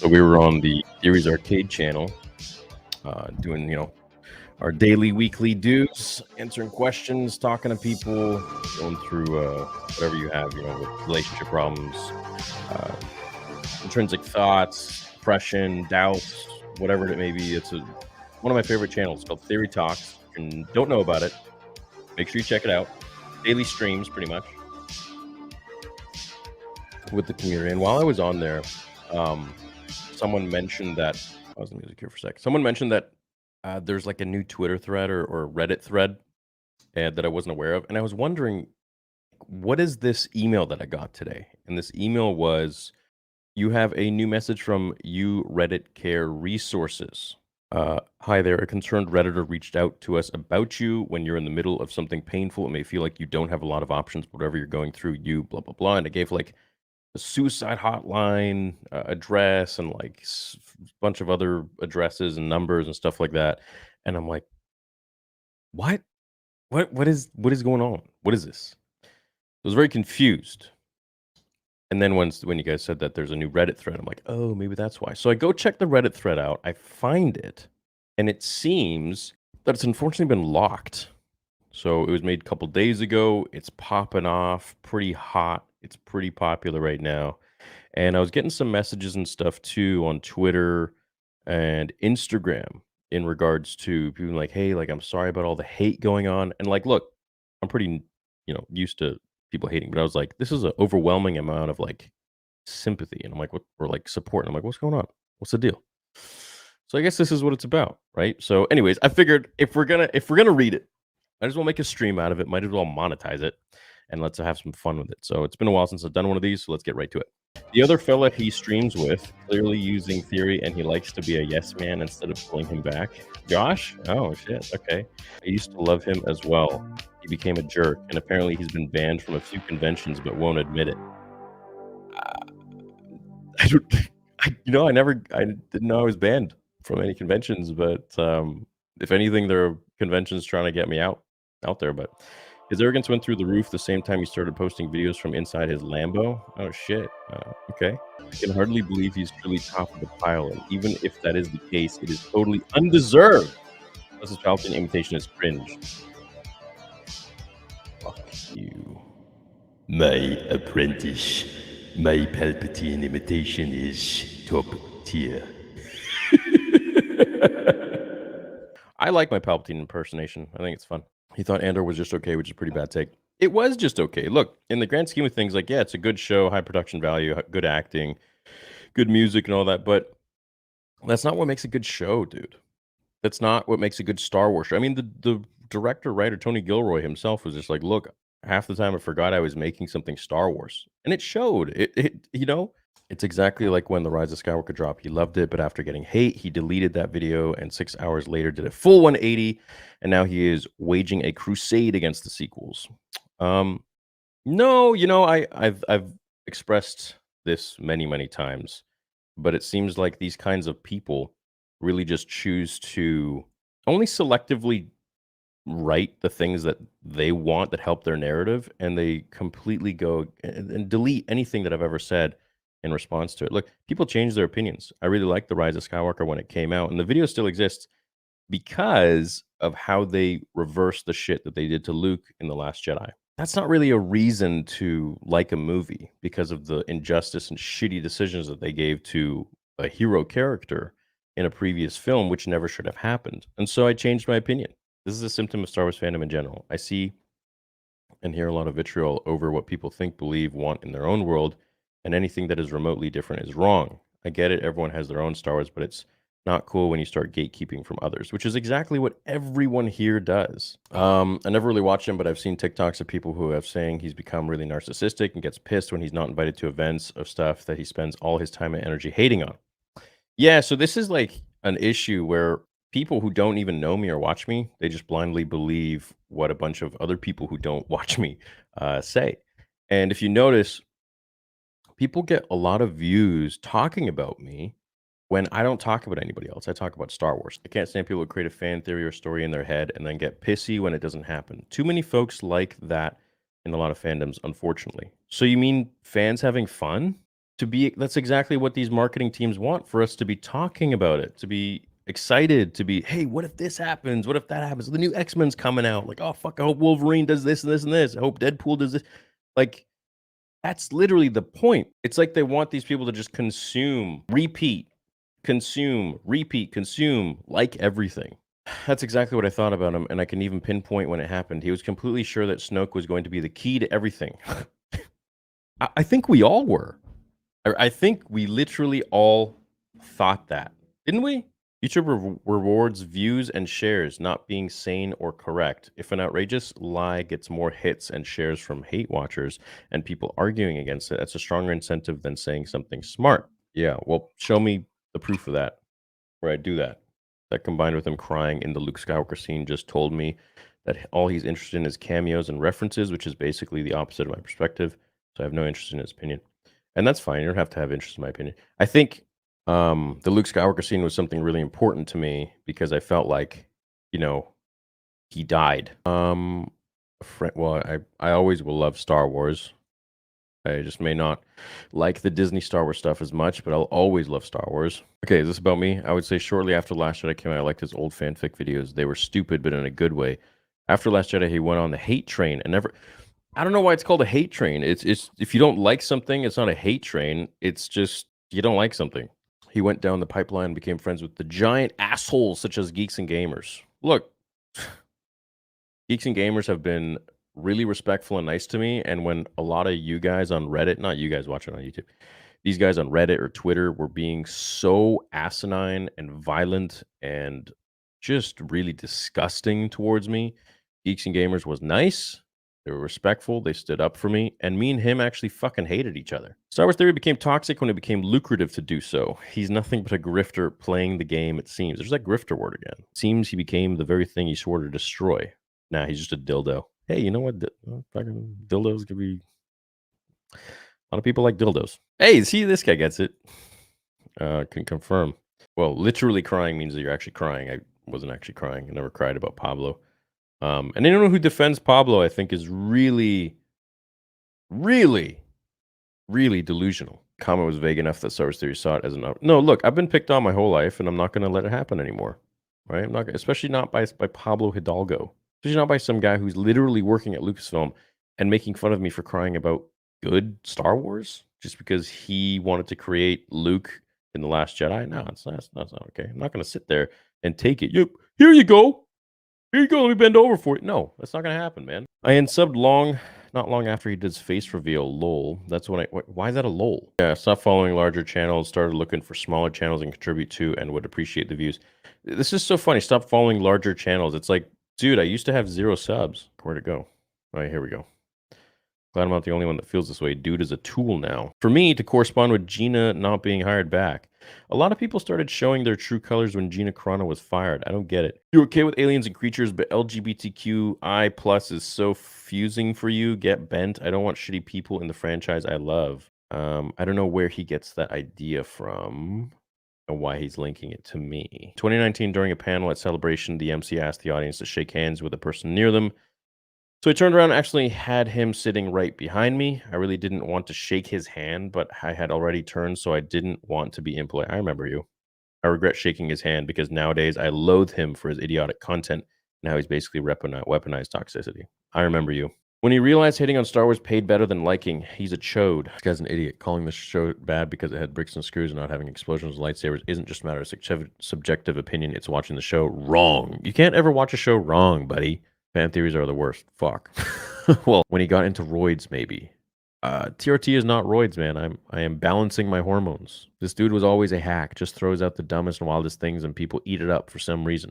So we were on the Theories Arcade channel, doing our daily, weekly dues, answering questions, talking to people, going through whatever you have, with relationship problems, uh, intrinsic thoughts, depression, doubts, whatever it may be. It's one of my favorite channels called Theory Talks. If you don't know about it, make sure you check it out. Daily streams, pretty much, with the community. And while I was on there, someone mentioned that. I was the music here for a sec. Someone mentioned that there's like a new Twitter thread or Reddit thread that I wasn't aware of, and I was wondering, what is this email that I got today? And this email was, "You have a new message from you Reddit Care Resources. Hi there. A concerned Redditor reached out to us about you. When you're in the middle of something painful, it may feel like you don't have a lot of options. Whatever you're going through, you blah blah blah." And it gave like a suicide hotline address and like a bunch of other addresses and numbers and stuff like that. And I'm like, what? What is going on? What is this? I was very confused. And then when you guys said that there's a new Reddit thread, I'm like, oh, maybe that's why. So I go check the Reddit thread out. I find it, and it seems that it's unfortunately been locked. So it was made a couple days ago. It's popping off, pretty hot. It's pretty popular right now. And I was getting some messages and stuff too on Twitter and Instagram in regards to people like, "Hey, like I'm sorry about all the hate going on." And like, look, I'm pretty, used to people hating, but I was like, this is an overwhelming amount of like sympathy, and I'm like, what, or like support. And I'm like, what's going on? What's the deal? So I guess this is what it's about, right? So, anyways, I figured if we're gonna read it, I just want to make a stream out of it. Might as well monetize it, and let's have some fun with it. So it's been a while since I've done one of these, so let's get right to it. The other fella he streams with, clearly using theory, and he likes to be a yes man instead of pulling him back. Josh? Oh, shit. Okay. I used to love him as well. He became a jerk, and apparently he's been banned from a few conventions but won't admit it. I don't, I didn't know I was banned from any conventions, but if anything, there are conventions trying to get me out there. But his arrogance went through the roof the same time he started posting videos from inside his Lambo. Oh shit. Okay. I can hardly believe he's truly top of the pile, and even if that is the case, it is totally undeserved. Plus, his Palpatine imitation is cringe. Fuck you. My apprentice, my Palpatine imitation is top tier. I like my Palpatine impersonation. I think it's fun. He thought Andor was just okay, which is a pretty bad take. It was just okay. Look, in the grand scheme of things, like, yeah, it's a good show, high production value, good acting, good music, and all that. But that's not what makes a good show, dude. That's not what makes a good Star Wars show. I mean, the director, writer, Tony Gilroy himself was just like, look, half the time I forgot I was making something Star Wars. And it showed. It's exactly like when The Rise of Skywalker dropped. He loved it, but after getting hate, he deleted that video and 6 hours later did a full 180, and now he is waging a crusade against the sequels. No, I've expressed this many, many times, but it seems like these kinds of people really just choose to only selectively write the things that they want that help their narrative, and they completely go and delete anything that I've ever said in response to it. Look, people change their opinions. I really liked The Rise of Skywalker when it came out, and the video still exists because of how they reversed the shit that they did to Luke in The Last Jedi. That's not really a reason to like a movie because of the injustice and shitty decisions that they gave to a hero character in a previous film, which never should have happened. And so I changed my opinion. This is a symptom of Star Wars fandom in general. I see and hear a lot of vitriol over what people think, believe, want in their own world, and anything that is remotely different is wrong. I get it. Everyone has their own Star Wars, but it's not cool when you start gatekeeping from others, which is exactly what everyone here does. I never really watched him, but I've seen TikToks of people who have saying he's become really narcissistic and gets pissed when he's not invited to events of stuff that he spends all his time and energy hating on. Yeah, so this is like an issue where people who don't even know me or watch me, they just blindly believe what a bunch of other people who don't watch me say. And if you notice, people get a lot of views talking about me when I don't talk about anybody else. I talk about Star Wars. I can't stand people who create a fan theory or story in their head and then get pissy when it doesn't happen. Too many folks like that in a lot of fandoms, unfortunately. So you mean fans having fun? That's exactly what these marketing teams want, for us to be talking about it, to be excited, to be, hey, what if this happens? What if that happens? The new X-Men's coming out. Like, oh fuck, I hope Wolverine does this and this and this. I hope Deadpool does this. Like, that's literally the point. It's like they want these people to just consume, repeat, consume, like everything. That's exactly what I thought about him, and I can even pinpoint when it happened. He was completely sure that Snoke was going to be the key to everything. I think we all were. I think we literally all thought that, didn't we? YouTube rewards views and shares, not being sane or correct. If an outrageous lie gets more hits and shares from hate watchers and people arguing against it, that's a stronger incentive than saying something smart. Yeah, well, show me the proof of that, where I do that. That combined with him crying in the Luke Skywalker scene just told me that all he's interested in is cameos and references, which is basically the opposite of my perspective. So I have no interest in his opinion. And that's fine. You don't have to have interest in my opinion. I think the Luke Skywalker scene was something really important to me because I felt like, he died. Well, I always will love Star Wars. I just may not like the Disney Star Wars stuff as much, but I'll always love Star Wars. Okay, is this about me? I would say shortly after Last Jedi came out, I liked his old fanfic videos. They were stupid, but in a good way. After Last Jedi, he went on the hate train and never. I don't know why it's called a hate train. It's if you don't like something, it's not a hate train. It's just you don't like something. He went down the pipeline and became friends with the giant assholes such as Geeks and Gamers. Look, Geeks and Gamers have been really respectful and nice to me. And when a lot of you guys on Reddit, not you guys watching on YouTube, these guys on Reddit or Twitter were being so asinine and violent and just really disgusting towards me, Geeks and Gamers was nice. They were respectful. They stood up for me. And me and him actually fucking hated each other. Star Wars Theory became toxic when it became lucrative to do so. He's nothing but a grifter playing the game, it seems. There's that grifter word again. It seems he became the very thing he swore to destroy. Nah, he's just a dildo. Hey, you know what? Fucking dildos could be. A lot of people like dildos. Hey, see, this guy gets it. Can confirm. Well, literally crying means that you're actually crying. I wasn't actually crying. I never cried about Pablo. And anyone who defends Pablo, I think, is really, really, really delusional. Comment was vague enough that Star Wars Theory saw it as an. No, look, I've been picked on my whole life, and I'm not going to let it happen anymore. Right? I'm not, especially not by Pablo Hidalgo. Especially not by some guy who's literally working at Lucasfilm and making fun of me for crying about good Star Wars just because he wanted to create Luke in The Last Jedi. No, that's not okay. I'm not going to sit there and take it. Yep, here you go. Here you go. Let me bend over for it. No, that's not going to happen, man. I unsubbed not long after he did his face reveal. Lol. That's when why is that a lol? Yeah, stopped following larger channels, started looking for smaller channels and contribute to and would appreciate the views. This is so funny. Stop following larger channels. It's like, dude, I used to have 0 subs. Where'd it go? All right, here we go. Glad I'm not the only one that feels this way. Dude is a tool now. For me, to correspond with Gina not being hired back. A lot of people started showing their true colors when Gina Carano was fired. I don't get it. You're okay with aliens and creatures, but LGBTQI plus is so fusing for you. Get bent. I don't want shitty people in the franchise I love. I don't know where he gets that idea from and why he's linking it to me. 2019, during a panel at Celebration, the MC asked the audience to shake hands with a person near them. So I turned around and actually had him sitting right behind me. I really didn't want to shake his hand, but I had already turned, so I didn't want to be impolite. I remember you. I regret shaking his hand because nowadays I loathe him for his idiotic content. Now he's basically weaponized toxicity. I remember you. When he realized hating on Star Wars paid better than liking, he's a chode. This guy's an idiot. Calling the show bad because it had bricks and screws and not having explosions and lightsabers isn't just a matter of subjective opinion. It's watching the show wrong. You can't ever watch a show wrong, buddy. Fan theories are the worst. Fuck. Well, when he got into roids, maybe. TRT is not roids, man. I am balancing my hormones. This dude was always a hack. Just throws out the dumbest and wildest things and people eat it up for some reason.